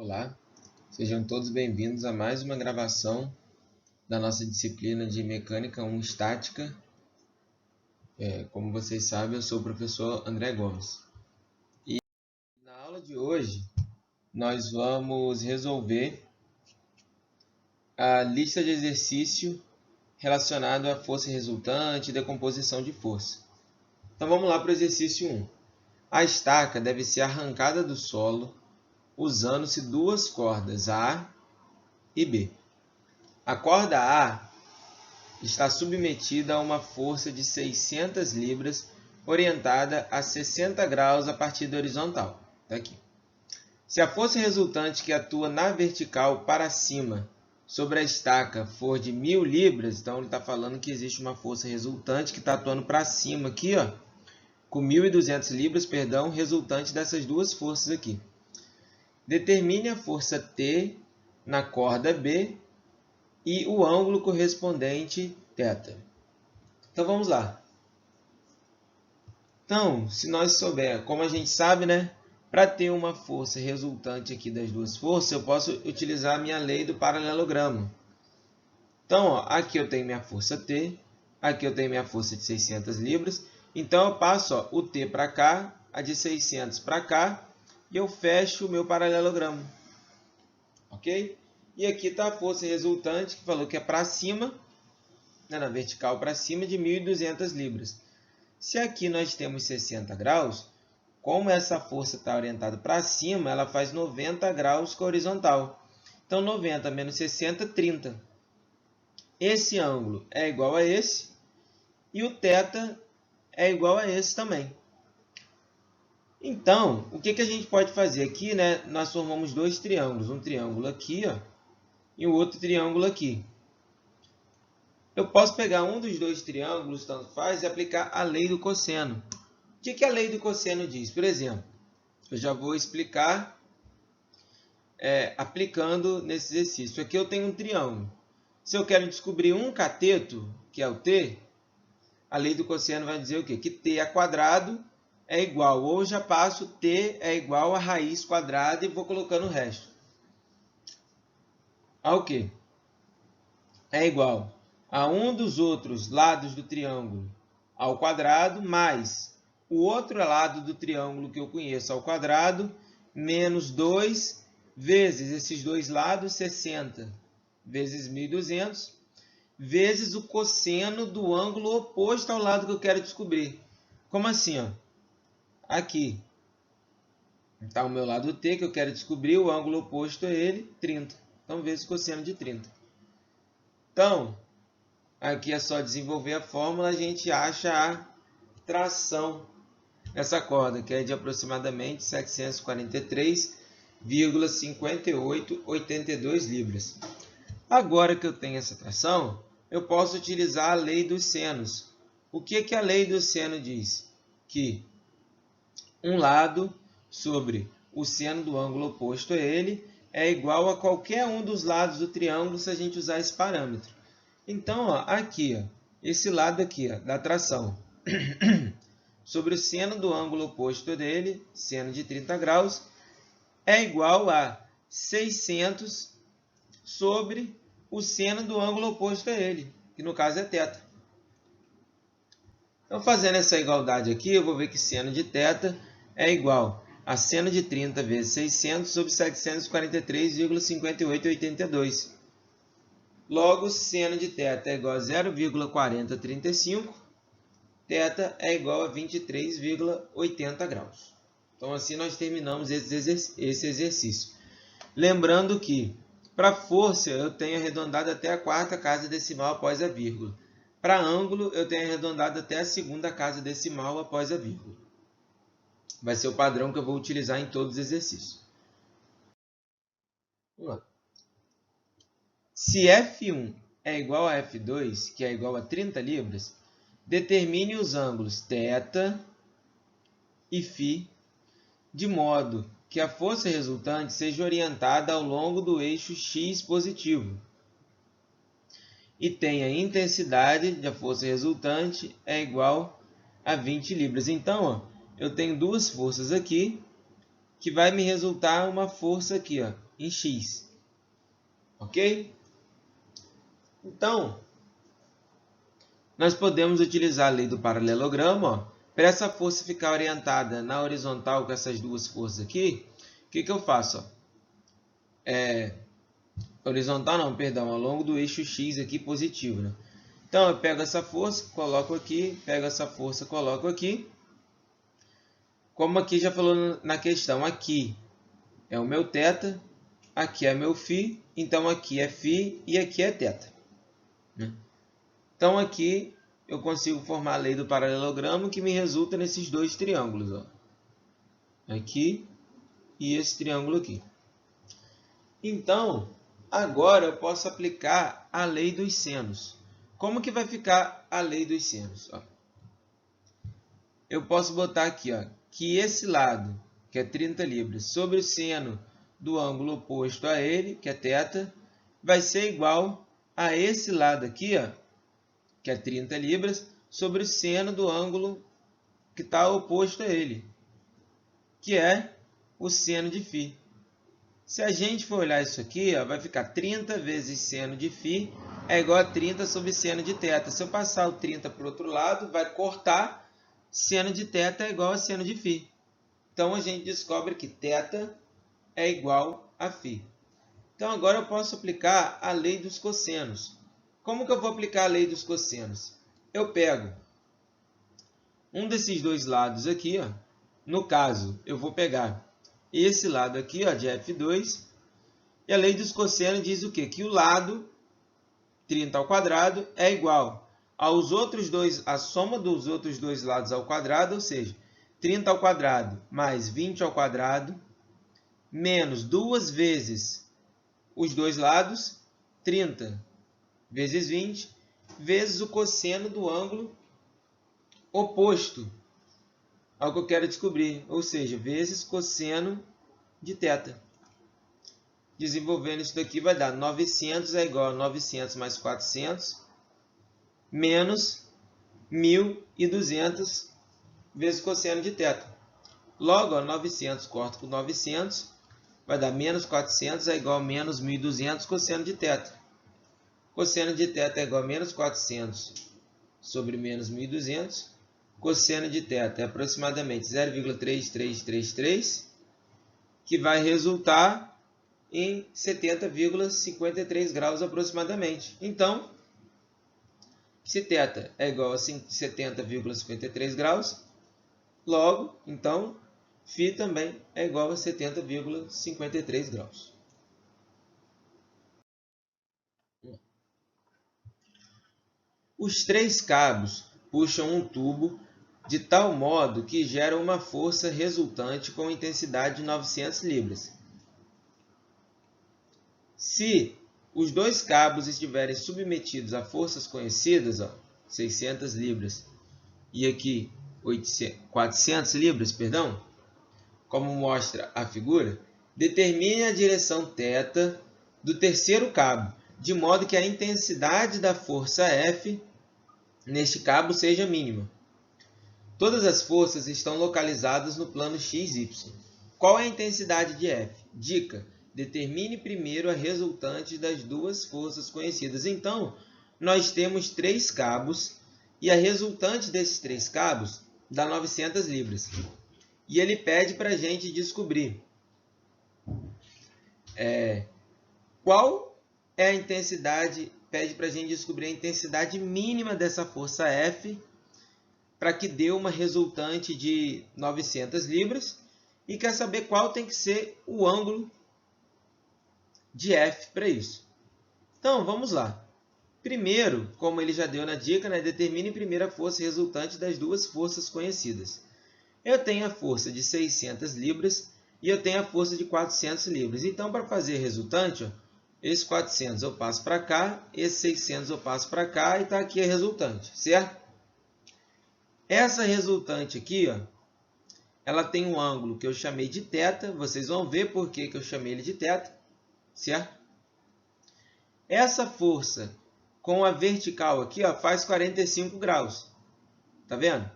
Olá, sejam todos bem-vindos a mais uma gravação da nossa disciplina de Mecânica 1 Estática. Como vocês sabem, eu sou o professor André Gomes. E na aula de hoje, nós vamos resolver a lista de exercício relacionado à força resultante e decomposição de força. Então vamos lá para o exercício 1. A estaca deve ser arrancada do solo usando-se duas cordas A e B. A corda A está submetida a uma força de 600 libras orientada a 60 graus a partir da horizontal. Tá aqui. Se a força resultante que atua na vertical para cima sobre a estaca for de 1.000 libras, então ele está falando que existe uma força resultante que está atuando para cima aqui, ó, com 1.200 libras, resultante dessas duas forças aqui. Determine a força T na corda B e o ângulo correspondente θ. Então vamos lá. Então, se nós souber, como a gente sabe, né, para ter uma força resultante aqui das duas forças, eu posso utilizar a minha lei do paralelogramo. Então, ó, aqui eu tenho minha força T, aqui eu tenho minha força de 600 libras. Então eu passo, ó, o T para cá, a de 600 para cá, e eu fecho o meu paralelogramo. Ok? E aqui está a força resultante, que falou que é para cima, né, na vertical para cima, de 1.200 libras. Se aqui nós temos 60 graus, como essa força está orientada para cima, ela faz 90 graus com a horizontal. Então, 90 menos 60, 30. Esse ângulo é igual a esse, e o θ é igual a esse também. Então, o que a gente pode fazer aqui, né? Nós formamos dois triângulos, um triângulo aqui, ó, e o outro triângulo aqui. Eu posso pegar um dos dois triângulos, tanto faz, e aplicar a lei do cosseno. O que a lei do cosseno diz? Por exemplo, eu já vou explicar aplicando nesse exercício. Aqui eu tenho um triângulo. Se eu quero descobrir um cateto, que é o t, a lei do cosseno vai dizer o quê? Que t ao quadrado é igual, ou eu já passo t é igual a raiz quadrada e vou colocando o resto. Ao quê? É igual a um dos outros lados do triângulo ao quadrado, mais o outro lado do triângulo que eu conheço ao quadrado, menos 2 vezes esses dois lados, 60 vezes 1.200, vezes o cosseno do ângulo oposto ao lado que eu quero descobrir. Como assim? Ó? Aqui está o meu lado t, que eu quero descobrir, o ângulo oposto a ele, 30. Então, vezes o cosseno de 30. Então, aqui é só desenvolver a fórmula, a gente acha a tração nessa corda, que é de aproximadamente 743,5882 libras. Agora que eu tenho essa tração, eu posso utilizar a lei dos senos. O que a lei do seno diz? Que um lado sobre o seno do ângulo oposto a ele é igual a qualquer um dos lados do triângulo se a gente usar esse parâmetro. Então, ó, aqui, ó, esse lado aqui, ó, da tração, sobre o seno do ângulo oposto dele, seno de 30 graus, é igual a 600 sobre o seno do ângulo oposto a ele, que no caso é θ. Então, fazendo essa igualdade aqui, eu vou ver que seno de θ é igual a seno de 30 vezes 600 sobre 743,5882. Logo, seno de θ é igual a 0,4035, θ é igual a 23,80 graus. Então, assim nós terminamos esse exercício. Lembrando que, para força, eu tenho arredondado até a quarta casa decimal após a vírgula. Para ângulo, eu tenho arredondado até a segunda casa decimal após a vírgula. Vai ser o padrão que eu vou utilizar em todos os exercícios. Vamos lá. Se F1 é igual a F2, que é igual a 30 libras, determine os ângulos θ e φ de modo que a força resultante seja orientada ao longo do eixo x positivo e tenha a intensidade da força resultante é igual a 20 libras. Então, ó, eu tenho duas forças aqui que vai me resultar uma força aqui, ó, em X. Ok? Então, nós podemos utilizar a lei do paralelogramo, para essa força ficar orientada na horizontal com essas duas forças aqui. O que eu faço? Horizontal não, perdão, ao longo do eixo X aqui positivo, né? Então, eu pego essa força, coloco aqui, pego essa força, coloco aqui. Como aqui já falou na questão, aqui é o meu θ, aqui é meu φ, então aqui é φ e aqui é θ. Então, aqui eu consigo formar a lei do paralelogramo que me resulta nesses dois triângulos, ó. Aqui e esse triângulo aqui. Então, agora eu posso aplicar a lei dos senos. Como que vai ficar a lei dos senos? Ó, eu posso botar aqui, ó, que esse lado, que é 30 libras, sobre o seno do ângulo oposto a ele, que é θ, vai ser igual a esse lado aqui, ó, que é 30 libras, sobre o seno do ângulo que está oposto a ele, que é o seno de φ. Se a gente for olhar isso aqui, ó, vai ficar 30 vezes seno de φ é igual a 30 sobre seno de θ. Se eu passar o 30 para o outro lado, vai cortar, seno de θ é igual a seno de φ. Então, a gente descobre que θ é igual a φ. Então, agora eu posso aplicar a lei dos cossenos. Como que eu vou aplicar a lei dos cossenos? Eu pego um desses dois lados aqui, ó. No caso, eu vou pegar esse lado aqui, ó, de F2. E a lei dos cossenos diz o quê? Que o lado 30 ao quadrado é igual aos outros dois, a soma dos outros dois lados ao quadrado, ou seja, 30 ao quadrado mais 20 ao quadrado, menos 2 vezes os dois lados, 30 vezes 20, vezes o cosseno do ângulo oposto ao que eu quero descobrir, ou seja, vezes cosseno de θ. Desenvolvendo isso daqui vai dar 900 é igual a 900 mais 400, menos 1.200 vezes cosseno de θ. Logo, ó, 900 corta com 900, vai dar menos 400 é igual a menos 1.200 cosseno de θ. Cosseno de θ é igual a menos 400 sobre menos 1.200. Cosseno de θ é aproximadamente 0,3333, que vai resultar em 70,53 graus aproximadamente. Então, se θ é igual a 70,53 graus, logo, então, φ também é igual a 70,53 graus. Os três cabos puxam um tubo de tal modo que gera uma força resultante com intensidade de 900 libras. Se os dois cabos estiverem submetidos a forças conhecidas, ó, 600 libras e aqui 400 libras, perdão, como mostra a figura, determine a direção θ do terceiro cabo, de modo que a intensidade da força F neste cabo seja mínima. Todas as forças estão localizadas no plano XY. Qual é a intensidade de F? Dica: determine primeiro a resultante das duas forças conhecidas. Então, nós temos três cabos e a resultante desses três cabos dá 900 libras. E ele pede para a gente descobrir qual é a intensidade, pede para a gente descobrir a intensidade mínima dessa força F para que dê uma resultante de 900 libras e quer saber qual tem que ser o ângulo de F para isso. Então, vamos lá. Primeiro, como ele já deu na dica, né, determine primeiro a força resultante das duas forças conhecidas. Eu tenho a força de 600 libras e eu tenho a força de 400 libras. Então, para fazer resultante, ó, esse 400 eu passo para cá, esse 600 eu passo para cá e está aqui a resultante, certo? Essa resultante aqui, ó, ela tem um ângulo que eu chamei de θ. Vocês vão ver por que eu chamei ele de θ, certo? Essa força com a vertical aqui, ó, faz 45 graus. Tá vendo?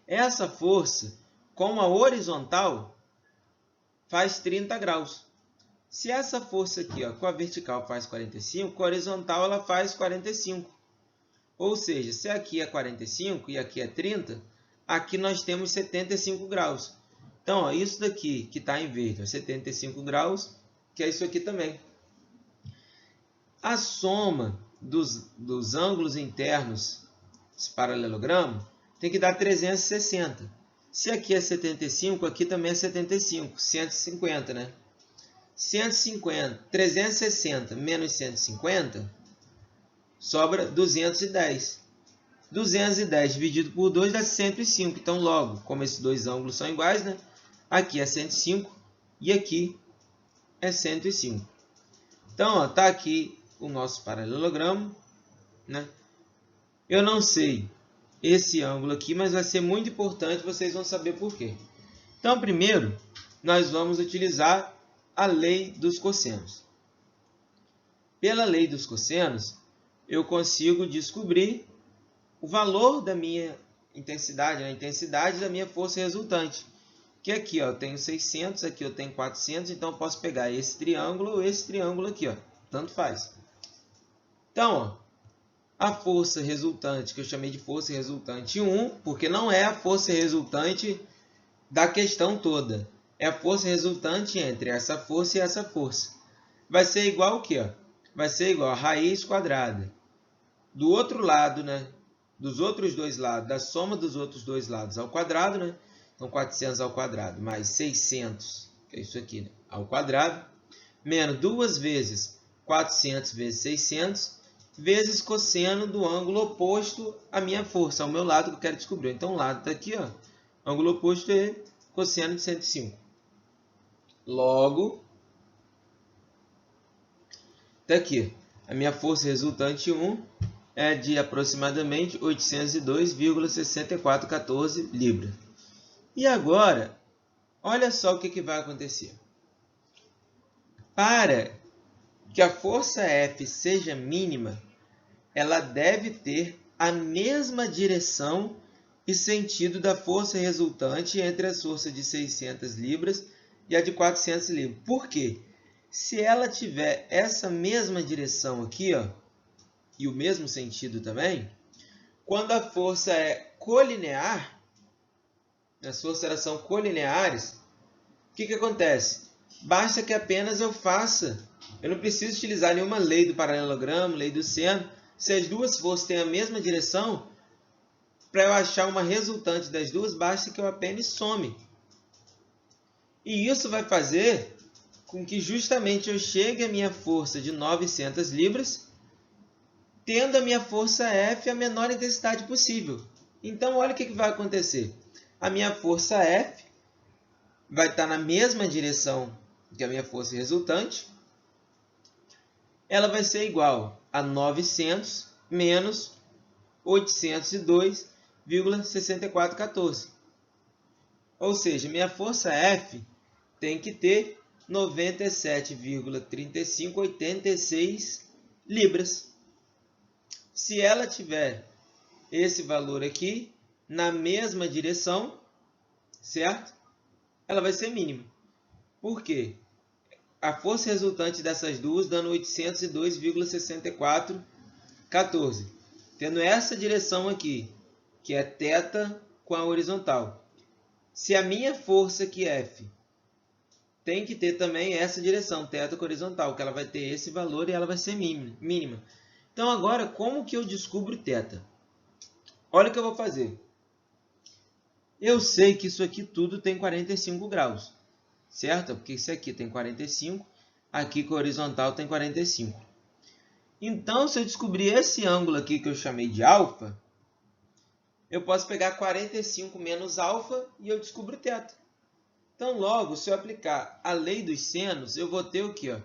Essa força com a horizontal faz 30 graus. Se essa força aqui, ó, com a vertical faz 45, com a horizontal ela faz 45. Ou seja, se aqui é 45 e aqui é 30, aqui nós temos 75 graus. Então, ó, isso daqui que está em verde, ó, 75 graus, que é isso aqui também. A soma dos ângulos internos desse paralelogramo tem que dar 360. Se aqui é 75, aqui também é 75, 150, né? 150, 360 menos 150, sobra 210. 210 dividido por 2 dá 105. Então, logo, como esses dois ângulos são iguais, né? Aqui é 105 e aqui é 105. Então, está aqui o nosso paralelogramo, né? Eu não sei esse ângulo aqui, mas vai ser muito importante, vocês vão saber por quê. Então, primeiro, nós vamos utilizar a lei dos cossenos. Pela lei dos cossenos, eu consigo descobrir o valor da minha intensidade, a intensidade da minha força resultante. Que aqui, ó, eu tenho 600, aqui eu tenho 400, então eu posso pegar esse triângulo ou esse triângulo aqui, ó, tanto faz. Então, ó, a força resultante, que eu chamei de força resultante 1, porque não é a força resultante da questão toda. É a força resultante entre essa força e essa força. Vai ser igual o quê? Vai ser igual a raiz quadrada. Do outro lado, né? Dos outros dois lados, da soma dos outros dois lados ao quadrado, né? Então, 400 ao quadrado mais 600, que é isso aqui, né? Ao quadrado, menos 2 vezes 400 vezes 600, vezes cosseno do ângulo oposto à minha força, ao meu lado que eu quero descobrir. Então, o lado está aqui, ó. Ângulo oposto é cosseno de 105. Logo, está aqui. A minha força resultante 1 é de aproximadamente 802,6414 libras. E agora, olha só o que vai acontecer. Para que a força F seja mínima, ela deve ter a mesma direção e sentido da força resultante entre a força de 600 libras e a de 400 libras. Por quê? Se ela tiver essa mesma direção aqui, ó, e o mesmo sentido também, quando a força é colinear, as forças elas são colineares, o que acontece? Basta que apenas eu não preciso utilizar nenhuma lei do paralelogramo, lei do seno, se as duas forças têm a mesma direção, para eu achar uma resultante das duas, basta que eu apenas some. E isso vai fazer com que justamente eu chegue à minha força de 900 libras, tendo a minha força F a menor intensidade possível. Então, olha o que vai acontecer. A minha força F vai estar na mesma direção que a minha força resultante. Ela vai ser igual a 900 menos 802,6414. Ou seja, minha força F tem que ter 97,3586 libras. Se ela tiver esse valor aqui na mesma direção, certo? Ela vai ser mínima. Por quê? A força resultante dessas duas dando 802,6414. Tendo essa direção aqui, que é θ com a horizontal. Se a minha força aqui, F, tem que ter também essa direção, θ com a horizontal, que ela vai ter esse valor e ela vai ser mínima. Então, agora, como que eu descubro θ? Olha o que eu vou fazer. Eu sei que isso aqui tudo tem 45 graus, certo? Porque isso aqui tem 45, aqui com a horizontal tem 45. Então, se eu descobrir esse ângulo aqui que eu chamei de alfa, eu posso pegar 45 menos alfa e eu descubro θ. Então, logo, se eu aplicar a lei dos senos, eu vou ter o quê? Ó?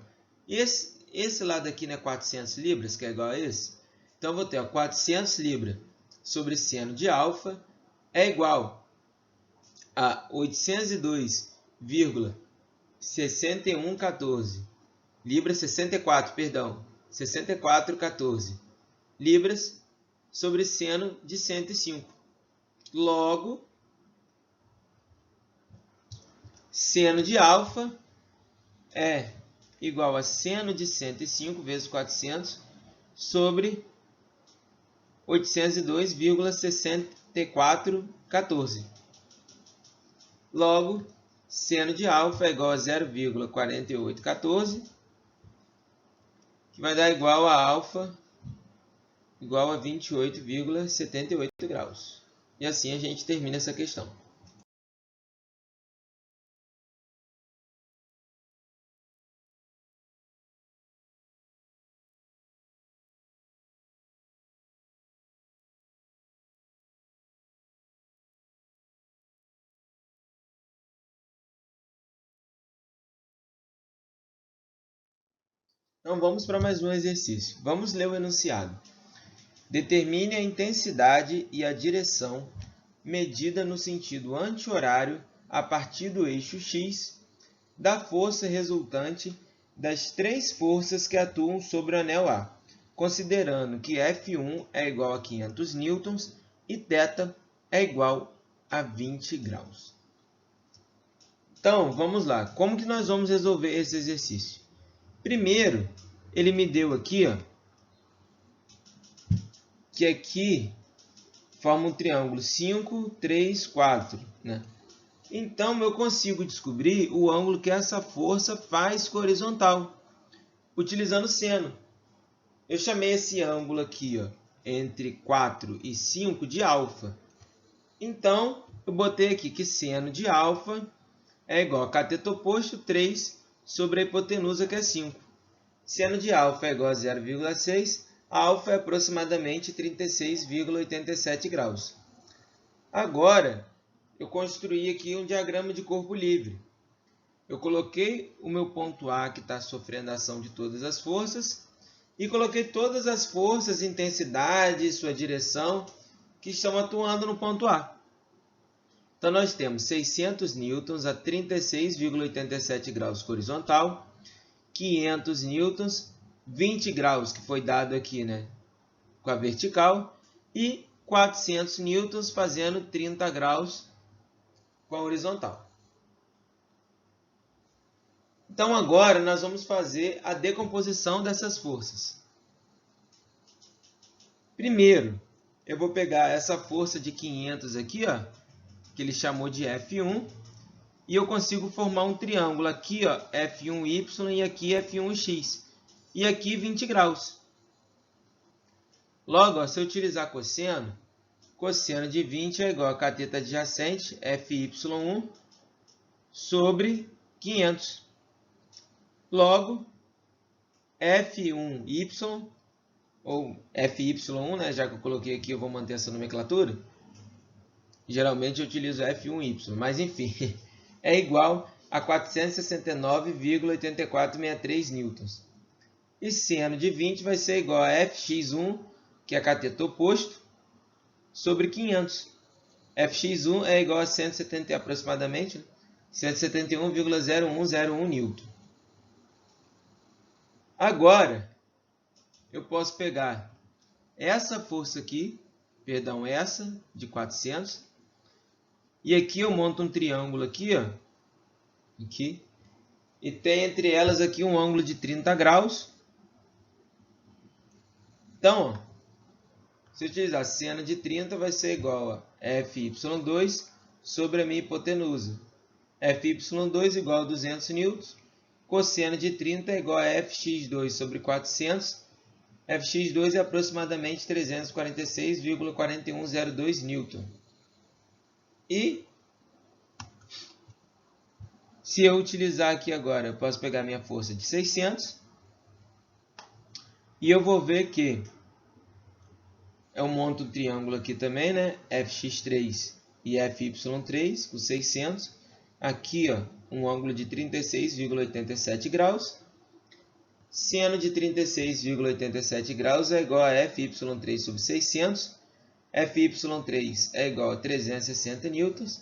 Esse lado aqui não é 400 libras, que é igual a esse. Então, eu vou ter 400 libras sobre seno de alfa é igual a 802,6114 libras, 64,14 libras sobre seno de 105. Logo, Seno de alfa é igual a seno de 105 vezes 400 sobre 802,6414. Logo, seno de alfa é igual a 0,4814, que vai dar igual a alfa igual a 28,78 graus. E assim a gente termina essa questão. Então vamos para mais um exercício. Vamos ler o enunciado. Determine a intensidade e a direção medida no sentido anti-horário a partir do eixo X da força resultante das três forças que atuam sobre o anel A, considerando que F1 é igual a 500 newtons e θ é igual a 20 graus. Então, vamos lá. Como que nós vamos resolver esse exercício? Primeiro, ele me deu aqui, que aqui forma um triângulo 5, 3, 4. Né? Então, eu consigo descobrir o ângulo que essa força faz com a horizontal, utilizando seno. Eu chamei esse ângulo aqui, entre 4 e 5, de alfa. Então, eu botei aqui que seno de alfa é igual a cateto oposto 3 sobre a hipotenusa, que é 5. Seno de alfa é igual a 0,6, alfa é aproximadamente 36,87 graus. Agora, eu construí aqui um diagrama de corpo livre. Eu coloquei o meu ponto A, que está sofrendo a ação de todas as forças, e coloquei todas as forças, intensidade, sua direção, que estão atuando no ponto A. Então, nós temos 600 newtons a 36,87 graus horizontal, 500 newtons, 20 graus, que foi dado aqui, né, com a vertical, e 400 newtons fazendo 30 graus com a horizontal. Então, agora, nós vamos fazer a decomposição dessas forças. Primeiro, eu vou pegar essa força de 500 aqui, que ele chamou de F1, e eu consigo formar um triângulo aqui, F1Y, e aqui F1X, e aqui 20 graus. Logo, se eu utilizar cosseno, cosseno de 20 é igual a cateto adjacente, FY1, sobre 500. Logo, F1Y, ou FY1, né, já que eu coloquei aqui, eu vou manter essa nomenclatura. Geralmente eu utilizo F1Y, mas enfim, é igual a 469,8463 newtons. E seno de 20 vai ser igual a Fx1, que é cateto oposto, sobre 500. Fx1 é igual a 170, aproximadamente 171,0101 newton. Agora, eu posso pegar essa força aqui, essa de 400, e aqui eu monto um triângulo aqui, aqui, e tem entre elas aqui um ângulo de 30 graus. Então, se eu utilizar seno de 30, vai ser igual a Fy2 sobre a minha hipotenusa. Fy2 igual a 200 newtons. Cosseno de 30 é igual a Fx2 sobre 400. Fx2 é aproximadamente 346,4102 newton. E se eu utilizar aqui agora, eu posso pegar minha força de 600. E eu vou ver que eu monto um triângulo aqui também, né? Fx3 e Fy3 com 600. Aqui, um ângulo de 36,87 graus. Seno de 36,87 graus é igual a Fy3 sobre 600. Fy3 é igual a 360 newtons.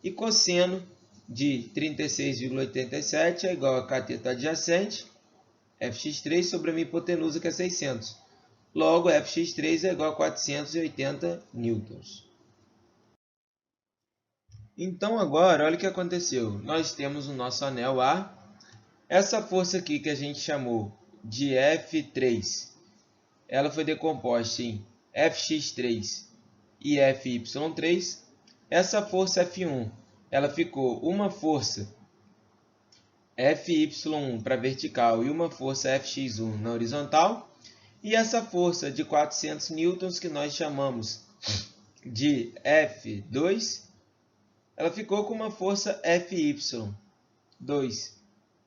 E cosseno de 36,87 é igual a cateto adjacente, Fx3 sobre a minha hipotenusa, que é 600. Logo, Fx3 é igual a 480 newtons. Então agora, olha o que aconteceu. Nós temos o nosso anel A. Essa força aqui que a gente chamou de F3, ela foi decomposta em Fx3 e Fy3. Essa força F1, ela ficou uma força Fy1 para vertical e uma força Fx1 na horizontal. E essa força de 400 newtons, que nós chamamos de F2, ela ficou com uma força Fy2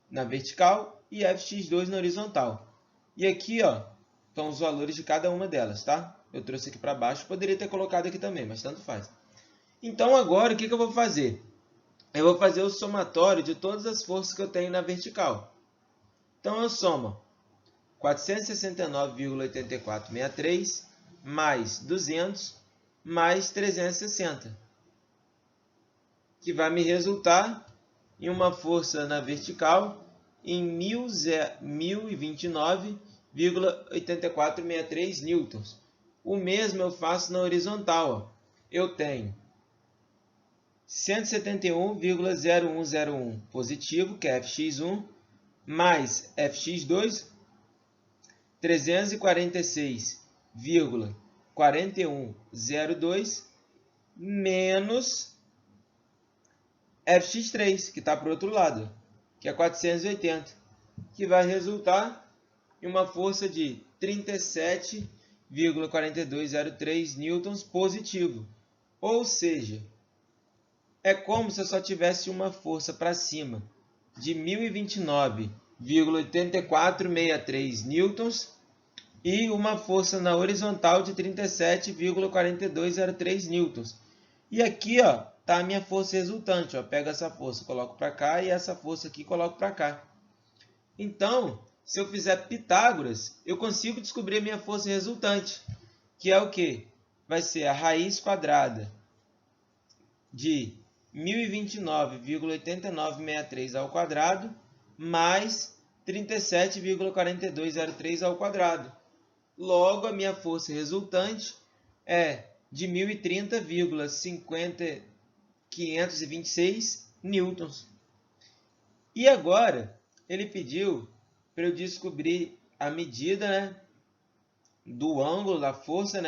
na vertical e Fx2 na horizontal. E aqui, ó, estão os valores de cada uma delas, tá? Eu trouxe aqui para baixo, poderia ter colocado aqui também, mas tanto faz. Então agora, o que eu vou fazer? Eu vou fazer o somatório de todas as forças que eu tenho na vertical. Então eu somo 469,8463 mais 200 mais 360, que vai me resultar em uma força na vertical em 1029,8463 newtons. O mesmo eu faço na horizontal. Eu tenho 171,0101 positivo, que é Fx1, mais Fx2, 346,4102, menos Fx3, que está para o outro lado, que é 480, que vai resultar em uma força de 37,4203 newtons positivo. Ou seja, é como se eu só tivesse uma força para cima de 1029,8463 newtons e uma força na horizontal de 37,4203 newtons. E aqui, ó, tá a minha força resultante. Ó. Pego essa força, coloco para cá, e essa força aqui coloco para cá. Então, se eu fizer Pitágoras, eu consigo descobrir a minha força resultante, que é o quê? Vai ser a raiz quadrada de 1029,8963 ao quadrado mais 37,4203 ao quadrado. Logo, a minha força resultante é de 1030,526 newtons. E agora, ele pediu para eu descobrir a medida, do ângulo da força,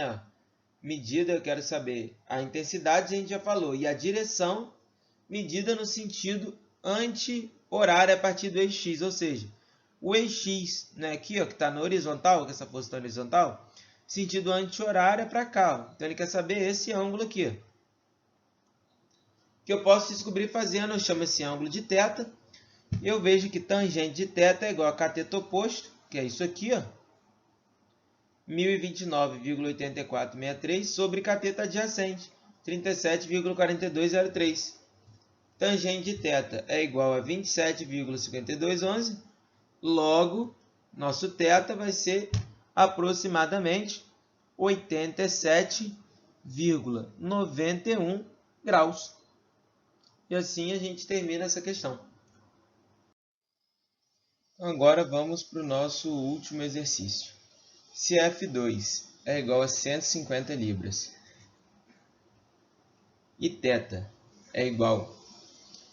medida, eu quero saber a intensidade, a gente já falou, e a direção, medida no sentido anti-horário a partir do eixo x, ou seja, o eixo x, aqui, ó, que está na horizontal, que essa força está na horizontal, sentido anti-horário é para cá. Ó. Então, ele quer saber esse ângulo aqui. Ó, que eu posso descobrir fazendo, eu chamo esse ângulo de θ, e eu vejo que tangente de θ é igual a cateto oposto, que é isso aqui, ó, 1029,8463 sobre cateto adjacente, 37,4203. Tangente de θ é igual a 27,5211. Logo, nosso θ vai ser aproximadamente 87,91 graus. E assim a gente termina essa questão. Agora vamos para o nosso último exercício. Se F2 é igual a 150 libras e θ é igual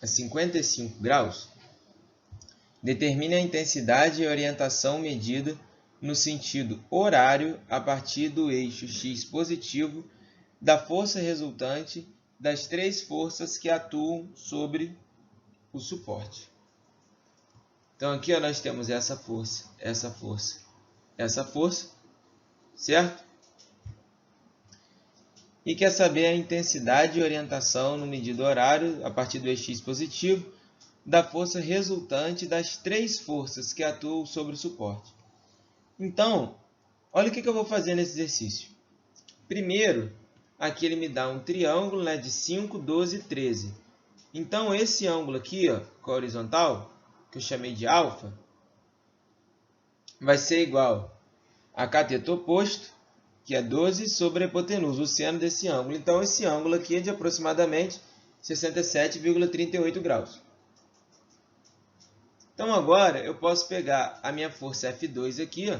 a 55 graus, determine a intensidade e orientação medida no sentido horário a partir do eixo x positivo da força resultante das três forças que atuam sobre o suporte. Então aqui, ó, nós temos essa força, essa força, essa força, certo? E quer saber a intensidade e orientação no medido horário a partir do eixo x positivo da força resultante das três forças que atuam sobre o suporte. Então, olha o que eu vou fazer nesse exercício. Primeiro, aqui ele me dá um triângulo, de 5, 12 e 13. Então, esse ângulo aqui, ó, com a horizontal, que eu chamei de alfa, vai ser igual a cateto oposto, que é 12, sobre a hipotenusa, o seno desse ângulo. Então, esse ângulo aqui é de aproximadamente 67,38 graus. Então, agora, eu posso pegar a minha força F2 aqui, ó,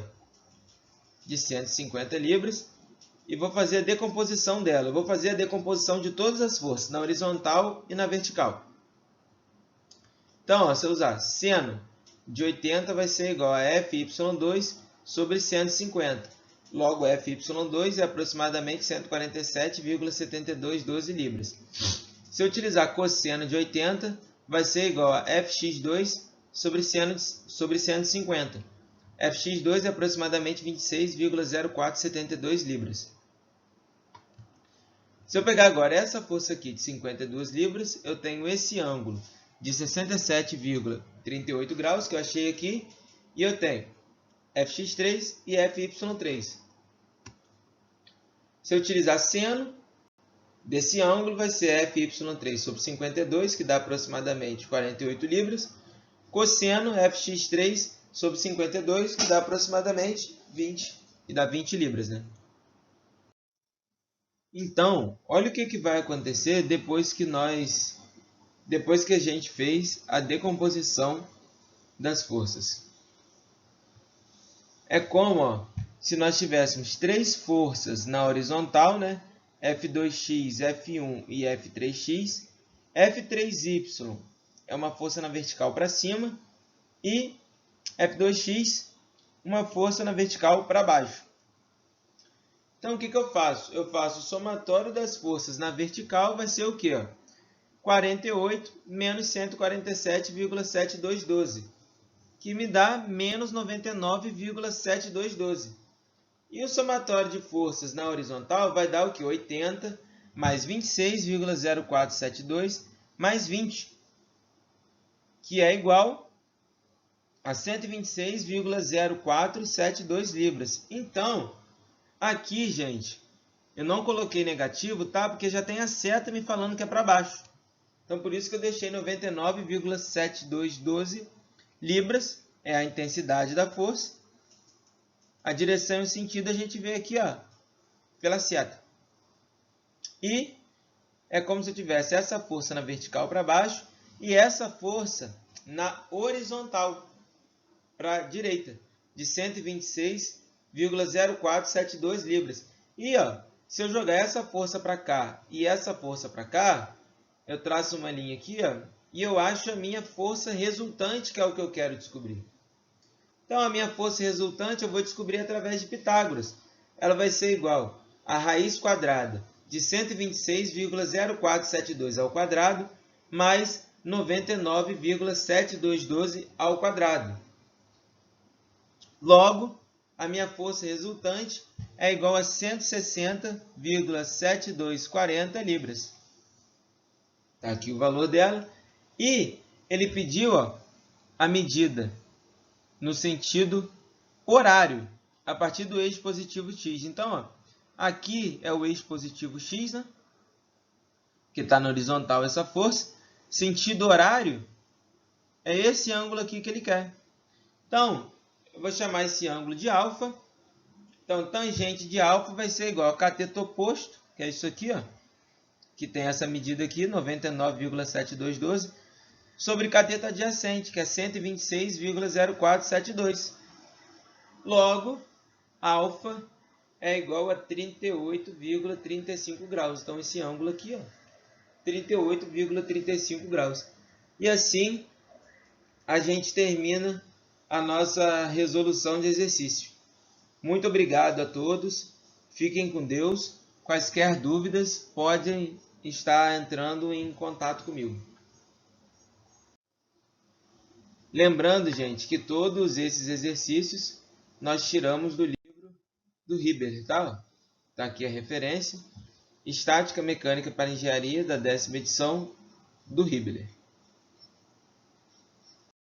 de 150 libras, e vou fazer a decomposição dela. Eu vou fazer a decomposição de todas as forças, na horizontal e na vertical. Então, ó, se eu usar seno de 80 vai ser igual a FY2 sobre 150. Logo, FY2 é aproximadamente 147,7212 libras. Se eu utilizar cosseno de 80, vai ser igual a Fx2 sobre 150. Fx2 é aproximadamente 26,0472 libras. Se eu pegar agora essa força aqui de 52 libras, eu tenho esse ângulo de 67,38 graus que eu achei aqui, e eu tenho Fx3 e Fy3. Se eu utilizar seno desse ângulo, vai ser Fy3 sobre 52, que dá aproximadamente 48 libras, cosseno Fx3 sobre 52, que dá aproximadamente 20, e dá 20 libras, né? Então, olha o que vai acontecer depois que a gente fez a decomposição das forças. É como, ó, se nós tivéssemos três forças na horizontal, né? F2x, F1 e F3x. F3y é uma força na vertical para cima e F2x uma força na vertical para baixo. Então, o que eu faço? Eu faço o somatório das forças na vertical, vai ser o quê? 48 menos 147,7212, que me dá menos 99,7212. E o somatório de forças na horizontal vai dar o quê? 80 mais 26,0472 mais 20, que é igual a 126,0472 libras. Então, aqui, gente, eu não coloquei negativo, tá? Porque já tem a seta me falando que é para baixo. Então, por isso que eu deixei 99,7212 libras, é a intensidade da força. A direção e o sentido a gente vê aqui, ó, pela seta. E é como se eu tivesse essa força na vertical para baixo e essa força na horizontal para a direita, de 126,0472 libras. E ó, se eu jogar essa força para cá e essa força para cá, eu traço uma linha aqui, ó, e eu acho a minha força resultante, que é o que eu quero descobrir. Então, a minha força resultante eu vou descobrir através de Pitágoras. Ela vai ser igual a raiz quadrada de 126,0472 ao quadrado mais 99,7212 ao quadrado. Logo, a minha força resultante é igual a 160,7240 libras. Está aqui o valor dela. E ele pediu, ó, a medida no sentido horário, a partir do eixo positivo x. Então, ó, aqui é o eixo positivo x, né? Que está na horizontal essa força. Sentido horário é esse ângulo aqui que ele quer. Então, eu vou chamar esse ângulo de alfa. Então, tangente de alfa vai ser igual a cateto oposto, que é isso aqui, ó, que tem essa medida aqui, 99,7212, sobre cateto adjacente, que é 126,0472. Logo, alfa é igual a 38,35 graus. Então, esse ângulo aqui, ó, 38,35 graus. E assim, a gente termina a nossa resolução de exercício. Muito obrigado a todos. Fiquem com Deus. Quaisquer dúvidas, podem estar entrando em contato comigo. Lembrando, gente, que todos esses exercícios nós tiramos do livro do Hibbeler, tá? Tá aqui a referência. Estática Mecânica para Engenharia, da 10ª edição do Hibbeler.